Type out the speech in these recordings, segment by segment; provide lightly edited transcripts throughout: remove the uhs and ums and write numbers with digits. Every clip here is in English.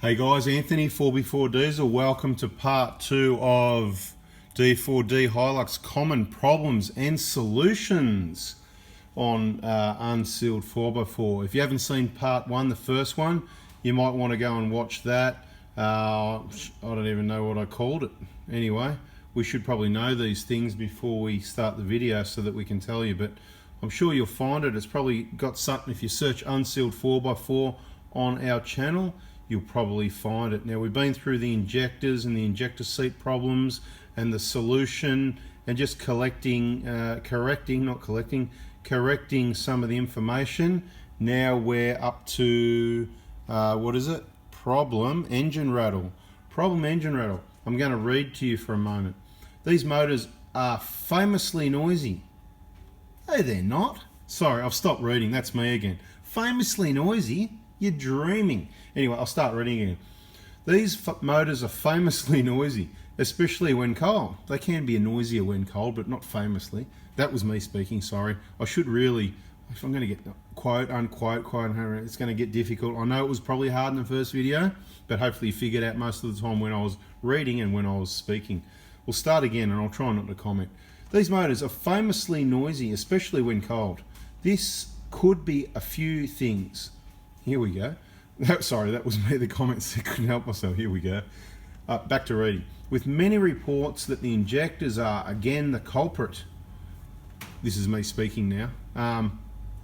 Hey guys, Anthony 4x4 Diesel. Welcome to part 2 of D4D Hilux Common Problems and Solutions on Unsealed 4x4. If you haven't seen part 1, the first one, you might want to go and watch that. I don't even know what I called it. Anyway, we should probably know these things before we start the video so that we can tell you, but I'm sure you'll find it. It's probably got something. If you search Unsealed 4x4 on our channel, you'll probably find it. Now, we've been through the injectors and the injector seat problems and the solution and just correcting some of the information. Now we're up to what is it? Problem engine rattle. Problem engine rattle. I'm going to read to you for a moment. These motors are famously noisy. No, they're not. Sorry, I've stopped reading. That's me again. Famously noisy? You're dreaming. Anyway, I'll start reading again. These motors are famously noisy, especially when cold. They can be noisier when cold, but not famously. That was me speaking, sorry. I should really, if I'm going to get quote, unquote, it's going to get difficult. I know it was probably hard in the first video, but hopefully you figured out most of the time when I was reading and when I was speaking. We'll start again, and I'll try not to comment. These motors are famously noisy, especially when cold. This could be a few things. Here we go. Sorry, that was me, the comments. I couldn't help myself. Here we go. Back to reading. With many reports that the injectors are, again, the culprit. This is me speaking now.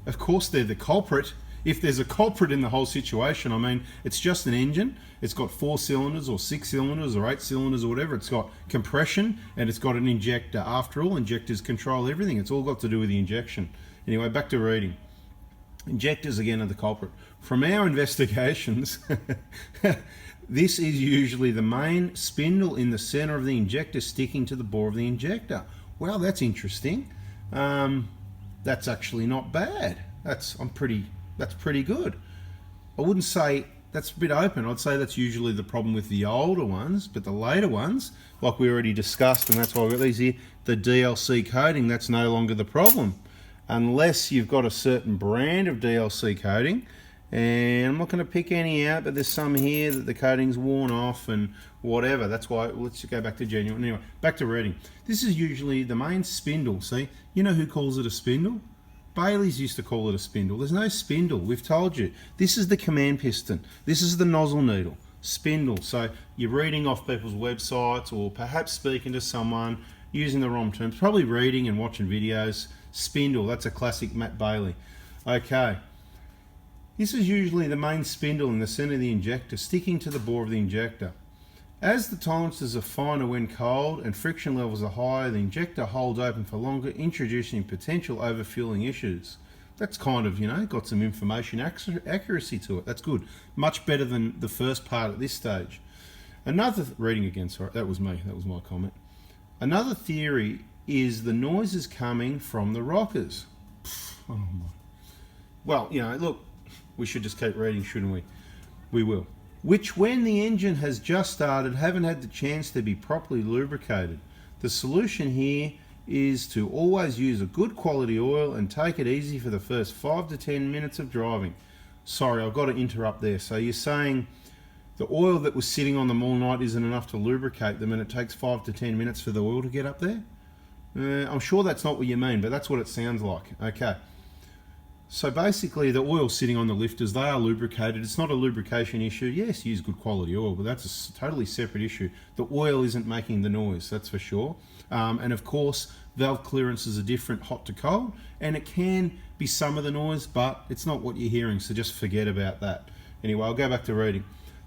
Of course, they're the culprit. If there's a culprit in the whole situation, I mean, it's just an engine. It's got 4 cylinders or 6 cylinders or 8 cylinders or whatever. It's got compression and it's got an injector. After all, injectors control everything. It's all got to do with the injection. Anyway, back to reading. Injectors again are the culprit. From our investigations, this is usually the main spindle in the center of the injector sticking to the bore of the injector. Well, that's interesting. That's actually not bad. That's pretty good. I wouldn't say that's a bit open. I'd say that's usually the problem with the older ones, but the later ones, like we already discussed, and that's why I've got these here, the DLC coating, that's no longer the problem. Unless you've got a certain brand of DLC coating, and I'm not going to pick any out, but there's some here that the coating's worn off and whatever. That's why, let's go back to genuine. Anyway, back to reading. This is usually the main spindle. See, you know who calls it a spindle? Bailey's used to call it a spindle. There's no spindle. We've told you. This is the command piston. This is the nozzle needle. Spindle. So you're reading off people's websites or perhaps speaking to someone using the wrong terms, probably reading and watching videos. Spindle, that's a classic Matt Bailey. Okay, this is usually the main spindle in the center of the injector sticking to the bore of the injector. As the tolerances are finer when cold and friction levels are higher, the injector holds open for longer, introducing potential overfueling issues. That's kind of, got some information accuracy to it. That's good. Much better than the first part at this stage. Reading again, sorry, that was me, that was my comment. Another theory is the noise is coming from the rockers. Oh my. Well, look, we should just keep reading, shouldn't we? We will. Which, when the engine has just started, haven't had the chance to be properly lubricated. The solution here is to always use a good quality oil and take it easy for the first 5 to 10 minutes of driving. Sorry, I've got to interrupt there. So you're saying the oil that was sitting on them all night isn't enough to lubricate them and it takes 5 to 10 minutes for the oil to get up there? I'm sure that's not what you mean, but that's what it sounds like. Okay. So basically the oil sitting on the lifters, they are lubricated. It's not a lubrication issue. Yes, use good quality oil, but that's a totally separate issue. The oil isn't making the noise, that's for sure. And of course, valve clearances are different hot to cold, and it can be some of the noise, but it's not what you're hearing, so just forget about that. Anyway, I'll go back to reading.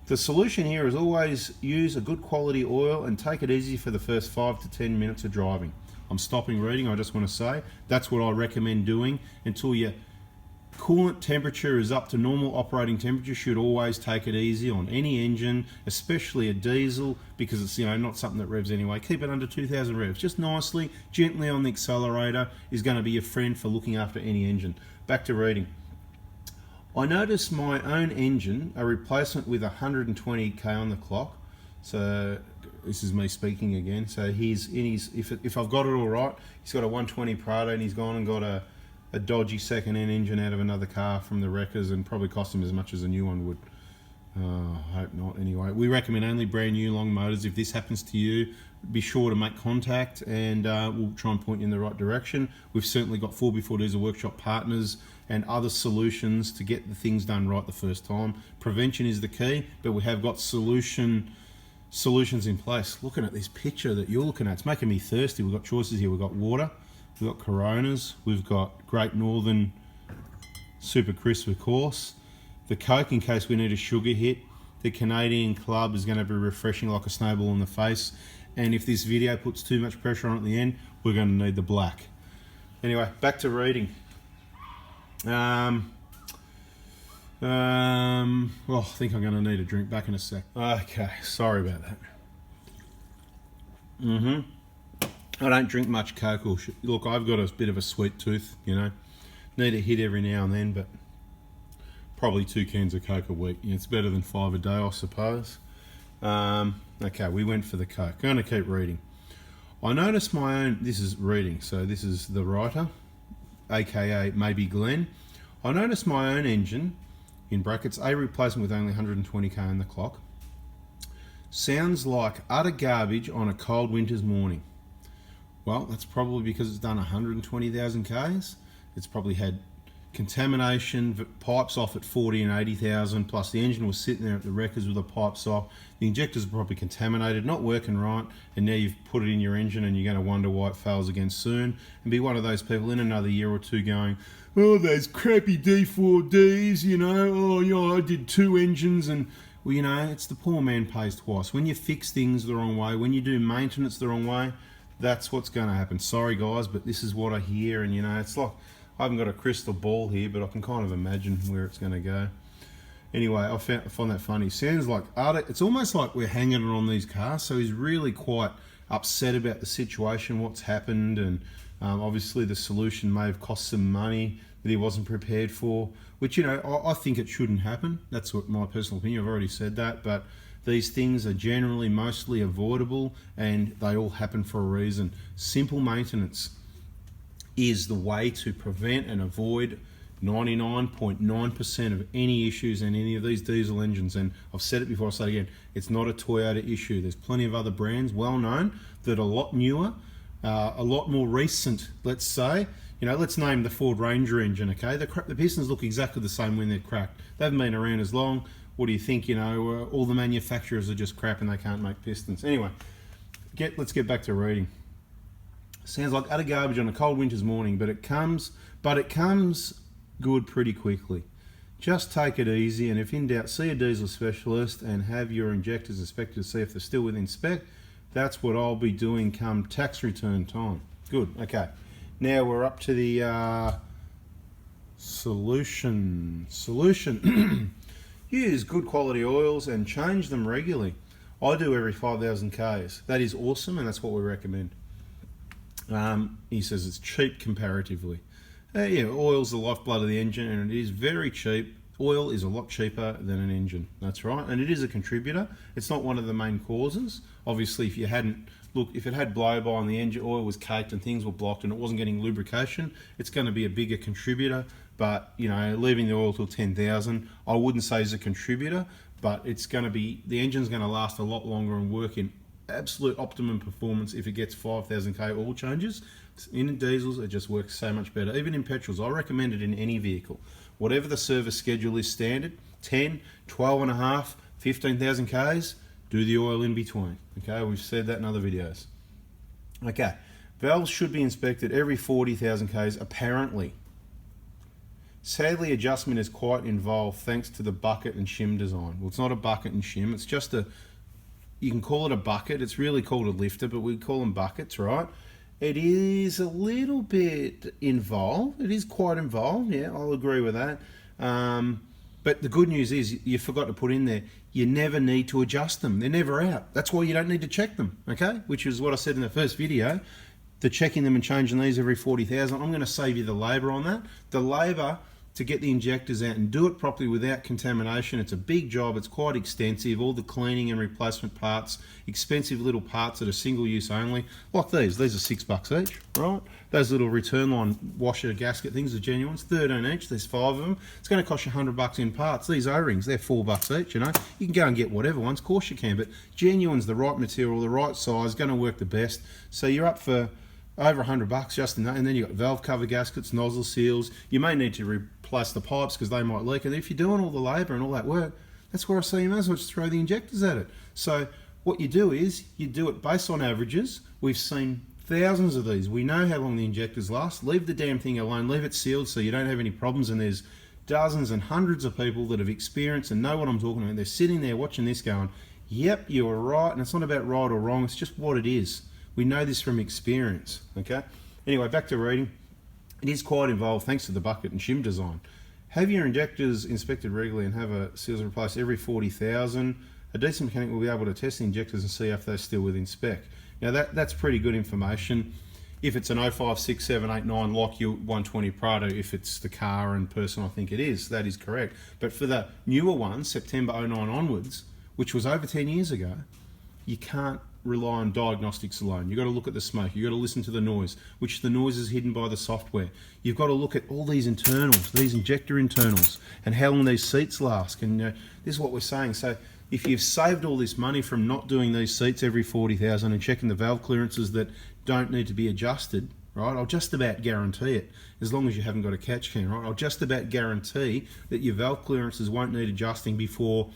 The solution here is always use a good quality oil and take it easy for the first 5 to 10 minutes of driving. I'm stopping reading. I just want to say that's what I recommend doing until your coolant temperature is up to normal operating temperature. Should always take it easy on any engine, especially a diesel, because it's not something that revs anyway. Keep it under 2,000 revs. Just nicely, gently on the accelerator is going to be your friend for looking after any engine. Back to reading. I noticed my own engine, a replacement with 120k on the clock. So this is me speaking again. So he's in his, if I've got it all right, he's got a 120 Prado and he's gone and got a dodgy second-hand engine out of another car from the wreckers and probably cost him as much as a new one would. I hope not. Anyway, we recommend only brand new long motors. If this happens to you, be sure to make contact, and we'll try and point you in the right direction. We've certainly got 4x4 Diesel Workshop partners and other solutions to get the things done right the first time. Prevention is the key, but we have got solutions in place. Looking at this picture that you're looking at, it's making me thirsty. We've got choices here. We've got water, we've got Coronas, we've got Great Northern Super Crisp, of course. The Coke in case we need a sugar hit. The Canadian Club is going to be refreshing like a snowball in the face. And if this video puts too much pressure on at the end, we're going to need the black. Anyway, back to reading. Well, I think I'm going to need a drink. Back in a sec. Okay, sorry about that. I don't drink much Coke or look, I've got a bit of a sweet tooth, you know. Need a hit every now and then, but probably 2 cans of Coke a week. It's better than 5 a day, I suppose. Okay, we went for the Coke. Going to keep reading. I noticed my own, this is reading, so this is the writer, aka maybe Glenn. I noticed my own engine, in brackets, a replacement with only 120k on the clock, sounds like utter garbage on a cold winter's morning. Well, that's probably because it's done 120,000 Ks. It's probably had contamination, pipes off at 40 and 80,000, plus the engine was sitting there at the wreckers with the pipes off. The injectors are probably contaminated, not working right, and now you've put it in your engine and you're going to wonder why it fails again soon, and be one of those people in another year or two going, oh, those crappy D4Ds, you know, oh, yeah, I did 2 engines, and, well, you know, it's the poor man pays twice. When you fix things the wrong way, when you do maintenance the wrong way, that's what's going to happen. Sorry, guys, but this is what I hear, and, you know, it's like, I haven't got a crystal ball here, but I can kind of imagine where it's going to go. Anyway, I find that funny. Sounds like it's almost like we're hanging on these cars, so he's really quite upset about the situation, what's happened, and obviously the solution may have cost some money that he wasn't prepared for, which, you know, I think it shouldn't happen. That's what my personal opinion. I've already said that, but these things are generally mostly avoidable, and they all happen for a reason. Simple maintenance is the way to prevent and avoid 99.9% of any issues in any of these diesel engines. And I've said it before, I'll say it again, it's not a Toyota issue. There's plenty of other brands, well known, that are a lot newer, a lot more recent, let's say. You know, let's name the Ford Ranger engine, okay? The pistons look exactly the same when they're cracked. They haven't been around as long. What do you think, you know, all the manufacturers are just crap and they can't make pistons. Anyway, let's get back to reading. Sounds like utter garbage on a cold winter's morning, but it comes good pretty quickly. Just take it easy, and if in doubt, see a diesel specialist and have your injectors inspected to see if they're still within spec. That's what I'll be doing come tax return time. Good, okay. Now we're up to the solution. Use good quality oils and change them regularly. I do every 5,000 Ks. That is awesome, and that's what we recommend. He says it's cheap comparatively. Yeah, oil's the lifeblood of the engine, and it is very cheap. Oil is a lot cheaper than an engine. That's right, and it is a contributor. It's not one of the main causes. Obviously, if it had blow-by and the engine oil was caked and things were blocked and it wasn't getting lubrication, it's going to be a bigger contributor. But, you know, leaving the oil till 10,000, I wouldn't say is a contributor, but it's going to be, the engine's going to last a lot longer and work in absolute optimum performance if it gets 5,000 K oil changes. In diesels, it just works so much better. Even in petrols, I recommend it in any vehicle. Whatever the service schedule is standard, 10, 12 and a half, 15,000 Ks, do the oil in between. Okay, we've said that in other videos. Okay, valves should be inspected every 40,000 Ks apparently. Sadly, adjustment is quite involved thanks to the bucket and shim design. Well, it's not a bucket and shim, it's just you can call it a bucket, it's really called a lifter, but we call them buckets, right? It is a little bit involved, it is quite involved, yeah, I'll agree with that. But the good news is you forgot to put in there, you never need to adjust them, they're never out. That's why you don't need to check them, okay? Which is what I said in the first video. The checking them and changing these every 40,000, I'm going to save you the labour on that. The labour to get the injectors out and do it properly without contamination. It's a big job, it's quite extensive, all the cleaning and replacement parts, expensive little parts that are single use only, like these are $6 each, right? Those little return line washer gasket things are genuines, 13 each, there's 5 of them. It's going to cost you $100 in parts. These O-rings, they're $4 each, you know. You can go and get whatever ones, of course you can, but genuine's the right material, the right size, going to work the best. So you're up for over $100 just in that, and then you've got valve cover gaskets, nozzle seals. You may need to replace the pipes because they might leak, and if you're doing all the labour and all that work, that's where I say you may as well just throw the injectors at it. So what you do is you do it based on averages. We've seen thousands of these. We know how long the injectors last. Leave the damn thing alone, leave it sealed so you don't have any problems, and there's dozens and hundreds of people that have experienced and know what I'm talking about. They're sitting there watching this going, yep, you were right, and it's not about right or wrong, it's just what it is. We know this from experience, okay? Anyway, back to reading. It is quite involved thanks to the bucket and shim design. Have your injectors inspected regularly and have a seals replaced every 40,000. A decent mechanic will be able to test the injectors and see if they're still within spec. Now that's pretty good information. If it's an 05, 6, 7, 8, 9 like your 120 Prado, if it's the car and person I think it is, that is correct. But for the newer ones, September 09 onwards, which was over 10 years ago, you can't rely on diagnostics alone. You've got to look at the smoke, you've got to listen to the noise, which the noise is hidden by the software. You've got to look at all these internals, these injector internals, and how long these seats last. And this is what we're saying. So if you've saved all this money from not doing these seats every 40,000 and checking the valve clearances that don't need to be adjusted, right, I'll just about guarantee it, as long as you haven't got a catch can, right, I'll just about guarantee that your valve clearances won't need adjusting before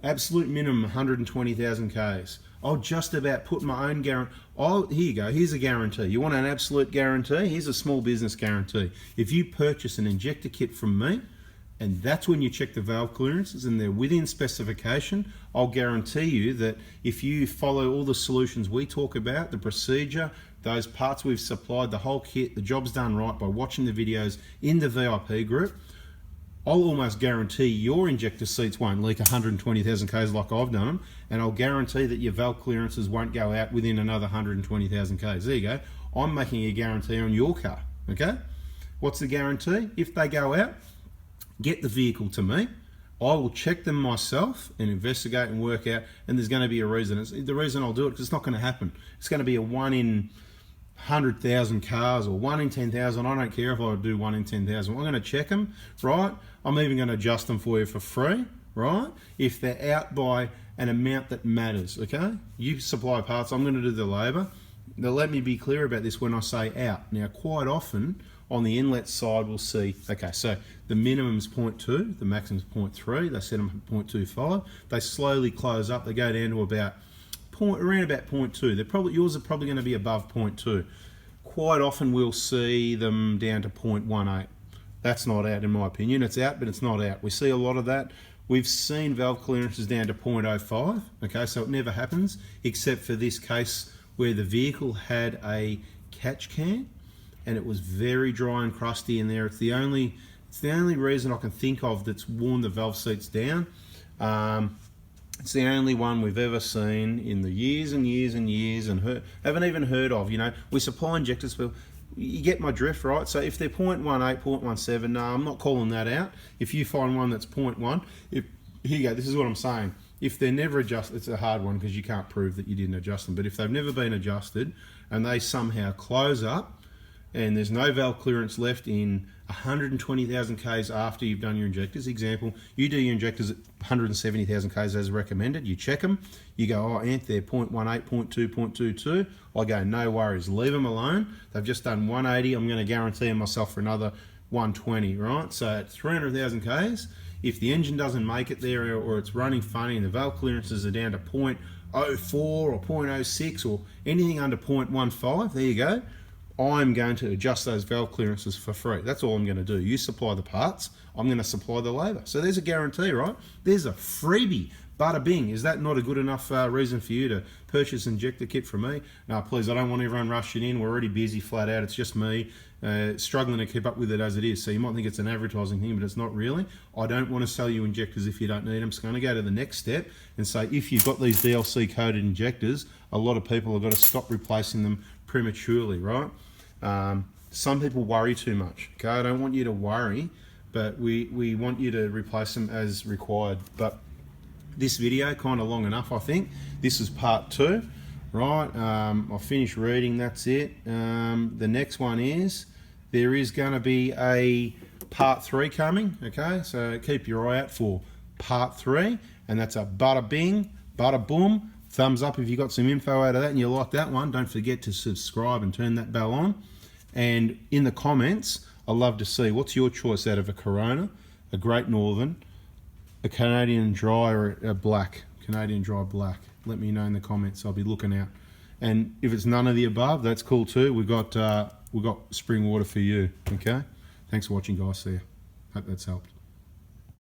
absolute minimum 120,000 Ks. I'll just about put my own guarantee. Oh, here you go. Here's a guarantee. You want an absolute guarantee? Here's a small business guarantee. If you purchase an injector kit from me, and that's when you check the valve clearances and they're within specification, I'll guarantee you that if you follow all the solutions we talk about, the procedure, those parts we've supplied, the whole kit, the job's done right by watching the videos in the VIP group, I'll almost guarantee your injector seats won't leak 120,000 Ks like I've done them, and I'll guarantee that your valve clearances won't go out within another 120,000 Ks. There you go. I'm making a guarantee on your car, okay? What's the guarantee? If they go out, get the vehicle to me. I will check them myself and investigate and work out, and there's going to be a reason. The reason I'll do it, because it's not going to happen. It's going to be a 1 in 100,000 cars or 1 in 10,000. I don't care if I do 1 in 10,000. I'm going to check them, right? I'm even going to adjust them for you for free, right? If they're out by an amount that matters, okay? You supply parts, I'm going to do the labour. Now let me be clear about this when I say out. Now quite often on the inlet side we'll see, okay, so the minimum's 0.2, the maximum's 0.3, they set them at 0.25. They slowly close up, they go down to about around about 0.2. They're probably, yours are probably going to be above 0.2. Quite often we'll see them down to 0.18. That's not out in my opinion. It's out, but it's not out. We see a lot of that. We've seen valve clearances down to 0.05. Okay, so it never happens except for this case where the vehicle had a catch can and it was very dry and crusty in there. It's the only reason I can think of that's worn the valve seats down. It's the only one we've ever seen in the years and years and years and haven't even heard of. You know, we supply injectors, but you get my drift, right? So if they're 0.18, 0.17, no, I'm not calling that out. If you find one that's 0.1, here you go, this is what I'm saying. If they're never adjusted, it's a hard one because you can't prove that you didn't adjust them, but if they've never been adjusted and they somehow close up and there's no valve clearance left in 120,000 Ks after you've done your injectors. Example, you do your injectors at 170,000 Ks as recommended, you check them, you go, oh, Ant, they're 0.18, 0.2, 0.22. I go, no worries, leave them alone. They've just done 180, I'm going to guarantee them myself for another 120, right? So at 300,000 Ks, if the engine doesn't make it there or it's running funny and the valve clearances are down to 0.04 or 0.06 or anything under 0.15, there you go. I'm going to adjust those valve clearances for free. That's all I'm going to do. You supply the parts, I'm going to supply the labour. So there's a guarantee, right? There's a freebie. Bada bing. Is that not a good enough reason for you to purchase an injector kit from me? No, please, I don't want everyone rushing in. We're already busy flat out. It's just me struggling to keep up with it as it is. So you might think it's an advertising thing, but it's not really. I don't want to sell you injectors if you don't need them. So I'm going to go to the next step and say if you've got these DLC coded injectors, a lot of people have got to stop replacing them prematurely, right? Some people worry too much. Okay, I don't want you to worry, but we want you to replace them as required. But this video kind of long enough, I think. This is part 2, right? I'll finish reading, that's it. The next one is, there is going to be a part 3 coming, okay? So keep your eye out for part 3, and that's a bada bing, bada boom. Thumbs up if you got some info out of that and you like that one. Don't forget to subscribe and turn that bell on. And in the comments, I'd love to see what's your choice out of a Corona, a Great Northern, a Canadian Dry, or a black, Canadian Dry black. Let me know in the comments. I'll be looking out. And if it's none of the above, that's cool too. We've got spring water for you. Okay. Thanks for watching, guys. See ya. Hope that's helped.